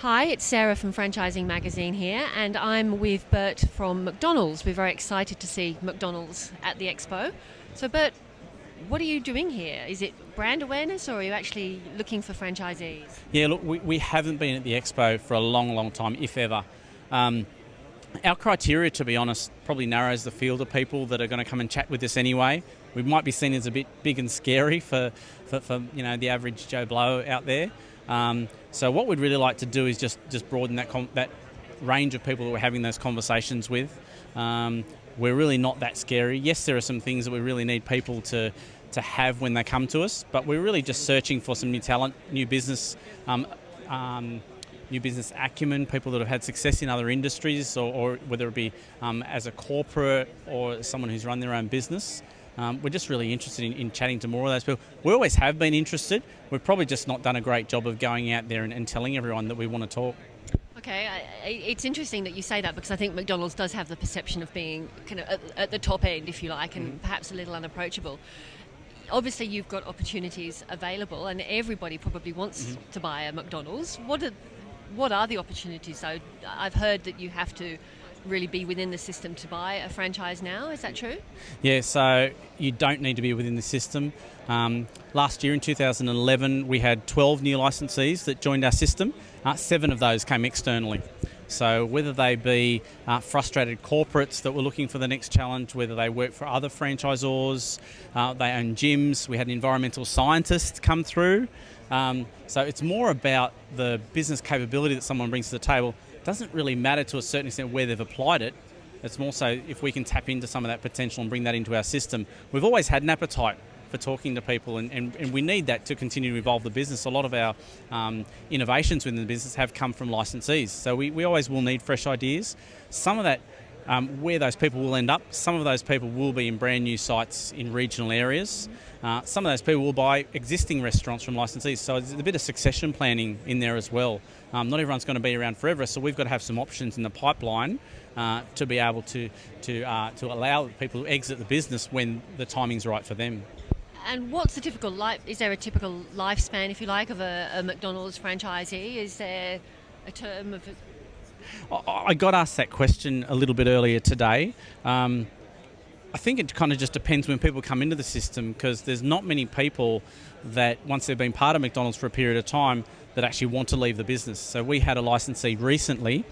Hi, it's Sarah from Franchising Magazine here, and I'm with Bert from McDonald's. We're very excited to see McDonald's at the expo. So, Bert, what are you doing here? Is it brand awareness, or are you actually looking for franchisees? Yeah, look, we haven't been at the expo for a long, long time, if ever. Our criteria, to be honest, probably narrows the field of people that are going to come and chat with us anyway. We might be seen as a bit big and scary for the average Joe Blow out there. So what we'd really like to do is just broaden that range of people that we're having those conversations with. We're really not that scary. Yes, there are some things that we really need people to have when they come to us, but we're really just searching for some new talent, new business acumen, people that have had success in other industries, or whether it be as a corporate or someone who's run their own business. We're just really interested in chatting to more of those people. We always have been interested. We've probably just not done a great job of going out there and telling everyone that we want to talk. Okay, it's interesting that you say that, because I think McDonald's does have the perception of being kind of at the top end, if you like, and perhaps a little unapproachable. Obviously, you've got opportunities available, and everybody probably wants to buy a McDonald's. What are the opportunities, though? I've heard that you have to really be within the system to buy a franchise now. Is that true? Yeah, so you don't need to be within the system. Last year in 2011, we had 12 new licensees that joined our system. 7 of those came externally. So whether they be frustrated corporates that were looking for the next challenge, whether they work for other franchisors, they own gyms. We had an environmental scientist come through. So it's more about the business capability that someone brings to the table. It doesn't really matter to a certain extent where they've applied it. It's more so if we can tap into some of that potential and bring that into our system. We've always had an appetite for talking to people, and we need that to continue to evolve the business. A lot of our innovations within the business have come from licensees. So we always will need fresh ideas. Some of that, where those people will end up, some of those people will be in brand new sites in regional areas. Some of those people will buy existing restaurants from licensees. So there's a bit of succession planning in there as well. Not everyone's going to be around forever, so we've got to have some options in the pipeline to be able to allow people to exit the business when the timing's right for them. And what's the typical life? Is there a typical lifespan, if you like, of a McDonald's franchisee? Is there a term of it? I got asked that question a little bit earlier today. I think it kind of just depends when people come into the system, because there's not many people that, once they've been part of McDonald's for a period of time, that actually want to leave the business. So we had a licensee recently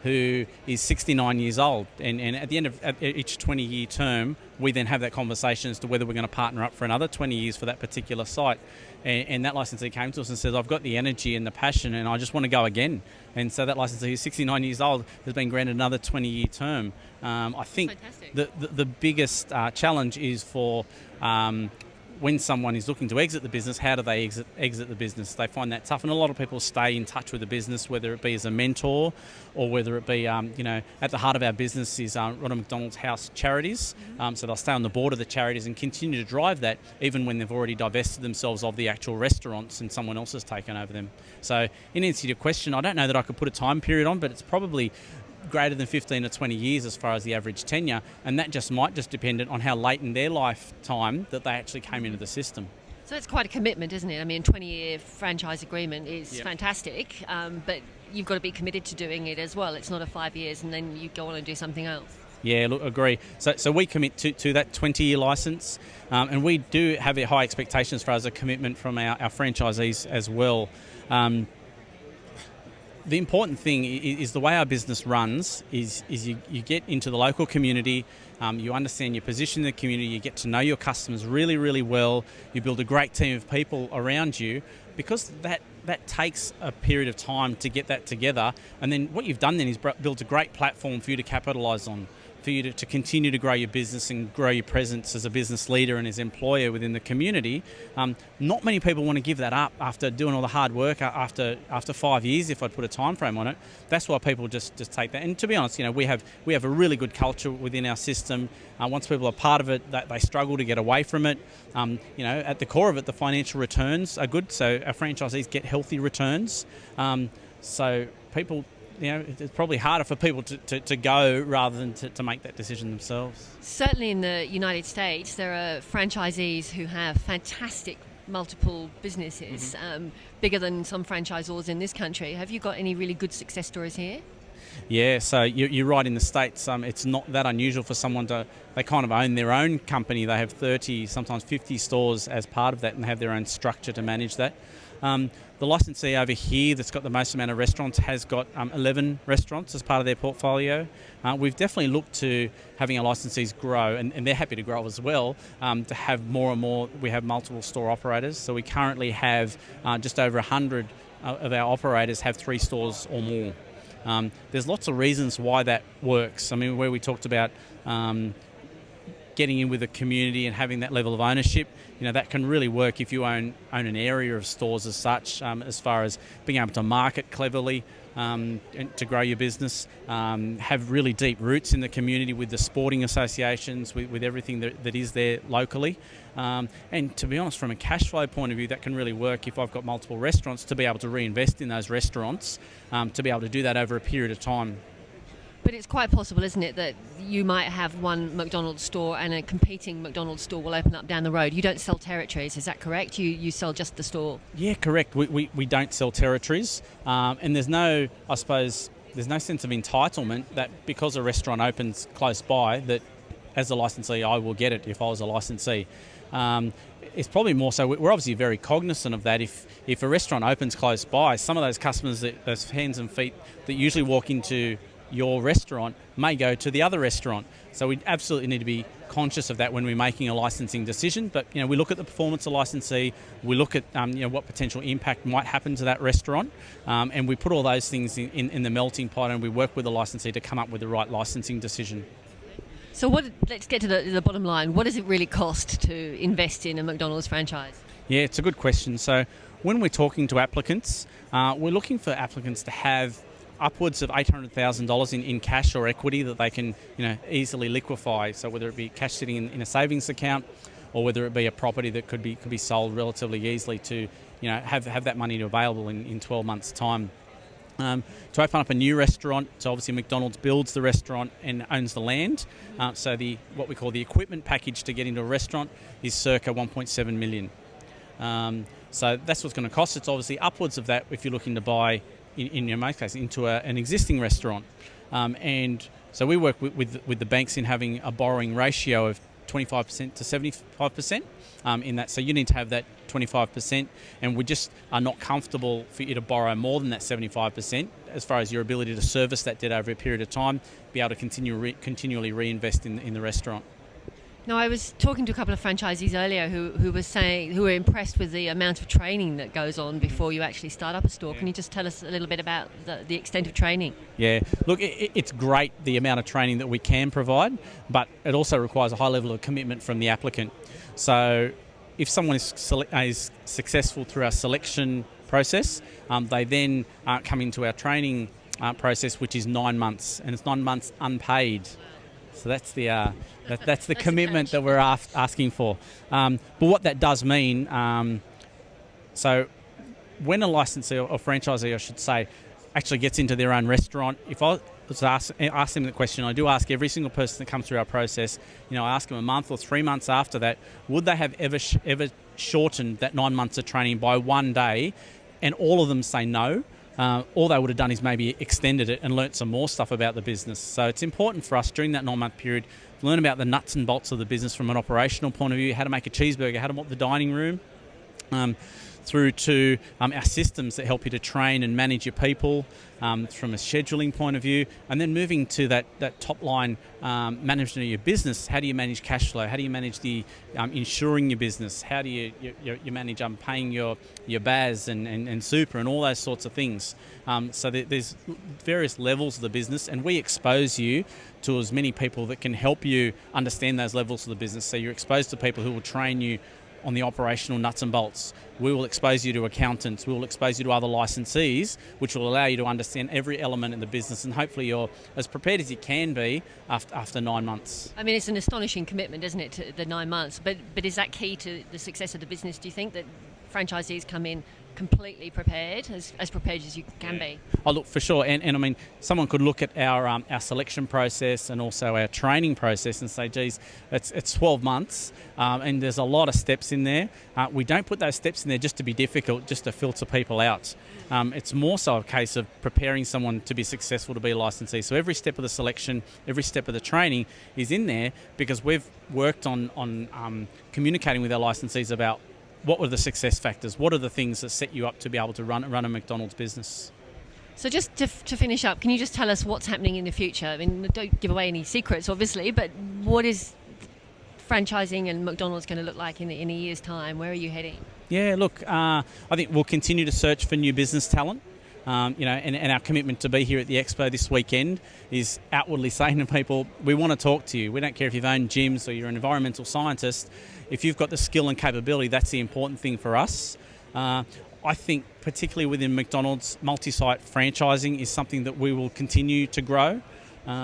who is 69 years old, and at the end of each 20-year term, we then have that conversation as to whether we're going to partner up for another 20 years for that particular site. And that licensee came to us and said, I've got the energy and the passion, and I just want to go again. And so that licensee, who's 69 years old, has been granted another 20-year term. I think the biggest challenge is for when someone is looking to exit the business, how do they exit the business? They find that tough, and a lot of people stay in touch with the business, whether it be as a mentor or whether it be, at the heart of our business is Ronald McDonald's House Charities. So they'll stay on the board of the charities and continue to drive that even when they've already divested themselves of the actual restaurants and someone else has taken over them. So in answer to your question, I don't know that I could put a time period on, but it's probably greater than 15 or 20 years as far as the average tenure, and that might depend on how late in their lifetime that they actually came into the system. So it's quite a commitment, isn't it? I mean, 20-year franchise agreement is fantastic, but you've got to be committed to doing it as well. It's not a 5 years and then you go on and do something else. Yeah, look, agree. So we commit to that 20-year licence, and we do have a high expectation as far as a commitment from our franchisees as well. The important thing is the way our business runs is you get into the local community, you understand your position in the community, you get to know your customers really, really well, you build a great team of people around you, because that takes a period of time to get that together, and then what you've done then is built a great platform for you to capitalise on, for you to continue to grow your business and grow your presence as a business leader and as employer within the community. Not many people want to give that up after doing all the hard work after 5 years, if I'd put a time frame on it. That's why people just take that. And to be honest, we have a really good culture within our system. Once people are part of it, they struggle to get away from it. At the core of it, the financial returns are good, so our franchisees get healthy returns. So people, it's probably harder for people to go rather than to make that decision themselves. Certainly in the United States, there are franchisees who have fantastic multiple businesses, bigger than some franchisors in this country. Have you got any really good success stories here? Yeah, so you're right. In the States, it's not that unusual for someone they kind of own their own company. They have 30, sometimes 50 stores as part of that and have their own structure to manage that. The licensee over here that's got the most amount of restaurants has got 11 restaurants as part of their portfolio. We've definitely looked to having our licensees grow, and they're happy to grow as well, to have more and more. We have multiple store operators, so we currently have just over 100 of our operators have 3 stores or more. There's lots of reasons why that works. I mean, where we talked about getting in with the community and having that level of ownership, that can really work if you own an area of stores as such, as far as being able to market cleverly and to grow your business, have really deep roots in the community with the sporting associations, with everything that is there locally. And to be honest, from a cash flow point of view, that can really work if I've got multiple restaurants to be able to reinvest in those restaurants, to be able to do that over a period of time. But it's quite possible, isn't it, that you might have one McDonald's store and a competing McDonald's store will open up down the road. You don't sell territories, is that correct? You sell just the store? Yeah, correct. We don't sell territories. And there's no sense of entitlement that because a restaurant opens close by, that as a licensee I will get it if I was a licensee. It's probably more so, we're obviously very cognizant of that. If a restaurant opens close by, some of those customers, those hands and feet that usually walk into your restaurant may go to the other restaurant. So we absolutely need to be conscious of that when we're making a licensing decision. But we look at the performance of licensee, we look at what potential impact might happen to that restaurant, and we put all those things in the melting pot, and we work with the licensee to come up with the right licensing decision. So let's get to the bottom line. What does it really cost to invest in a McDonald's franchise? Yeah, it's a good question. So when we're talking to applicants, we're looking for applicants to have upwards of $800,000 in cash or equity that they can easily liquefy. So whether it be cash sitting in a savings account, or whether it be a property that could be sold relatively easily to have that money available in 12 months' time. To open up a new restaurant, so obviously McDonald's builds the restaurant and owns the land. So what we call the equipment package to get into a restaurant is circa $1.7 million. So that's what's going to cost. It's obviously upwards of that if you're looking to buy, in most cases, into an existing restaurant. And so we work with the banks in having a borrowing ratio of 25% to 75% in that. So you need to have that 25%, and we just are not comfortable for you to borrow more than that 75% as far as your ability to service that debt over a period of time, be able to continually reinvest in the restaurant. Now, I was talking to a couple of franchisees earlier who were impressed with the amount of training that goes on before you actually start up a store. Can you just tell us a little bit about the extent of training? Yeah, look, it's great the amount of training that we can provide, but it also requires a high level of commitment from the applicant. So if someone is successful through our selection process, they then come into our training process, which is 9 months, and it's 9 months unpaid. So that's the commitment that we're asking for. But what that does mean, so when a licensee or franchisee, I should say, actually gets into their own restaurant, if I was ask them the question, I do ask every single person that comes through our process, I ask them a month or 3 months after that, would they have ever shortened that 9 months of training by 1 day? And all of them say no. All they would have done is maybe extended it and learnt some more stuff about the business. So it's important for us during that 9-month period to learn about the nuts and bolts of the business from an operational point of view, how to make a cheeseburger, how to mop the dining room, through to our systems that help you to train and manage your people from a scheduling point of view, and then moving to that top line management of your business. How do you manage cash flow? How do you manage the insuring your business? How do you manage paying your BAS and super and all those sorts of things? So there's various levels of the business, and we expose you to as many people that can help you understand those levels of the business. So you're exposed to people who will train you on the operational nuts and bolts. We will expose you to accountants. We will expose you to other licensees, which will allow you to understand every element in the business, and hopefully you're as prepared as you can be after 9 months. I mean, it's an astonishing commitment, isn't it, to the 9 months? But is that key to the success of the business? Do you think that franchisees come completely prepared, as prepared as you can be. Oh, look, for sure. And I mean, someone could look at our selection process and also our training process and say, geez, it's 12 months and there's a lot of steps in there. We don't put those steps in there just to be difficult, just to filter people out. It's more so a case of preparing someone to be successful to be a licensee. So every step of the selection, every step of the training is in there because we've worked on communicating with our licensees about what were the success factors, what are the things that set you up to be able to run a McDonald's business. So just to finish up, can you just tell us what's happening in the future? I mean, don't give away any secrets, obviously, but what is franchising and McDonald's going to look like in a year's time? Where are you heading? Yeah, look, I think we'll continue to search for new business talent. And our commitment to be here at the Expo this weekend is outwardly saying to people, we want to talk to you. We don't care if you've owned gyms or you're an environmental scientist. If you've got the skill and capability, that's the important thing for us. I think particularly within McDonald's, multi-site franchising is something that we will continue to grow.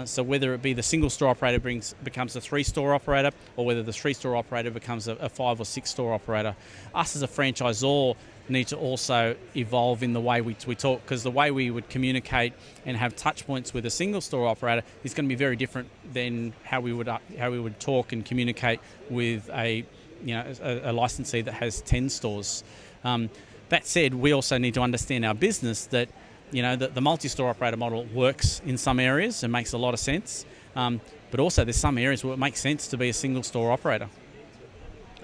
So whether it be the single store operator becomes a 3-store operator, or whether the 3-store operator becomes a 5 or 6-store operator, us as a franchisor need to also evolve in the way we talk, because the way we would communicate and have touch points with a single store operator is going to be very different than how we would talk and communicate with a licensee that has 10 stores. That said, we also need to understand our business that the multi-store operator model works in some areas and makes a lot of sense, but also there's some areas where it makes sense to be a single store operator.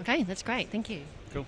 Okay, that's great. Thank you. Cool.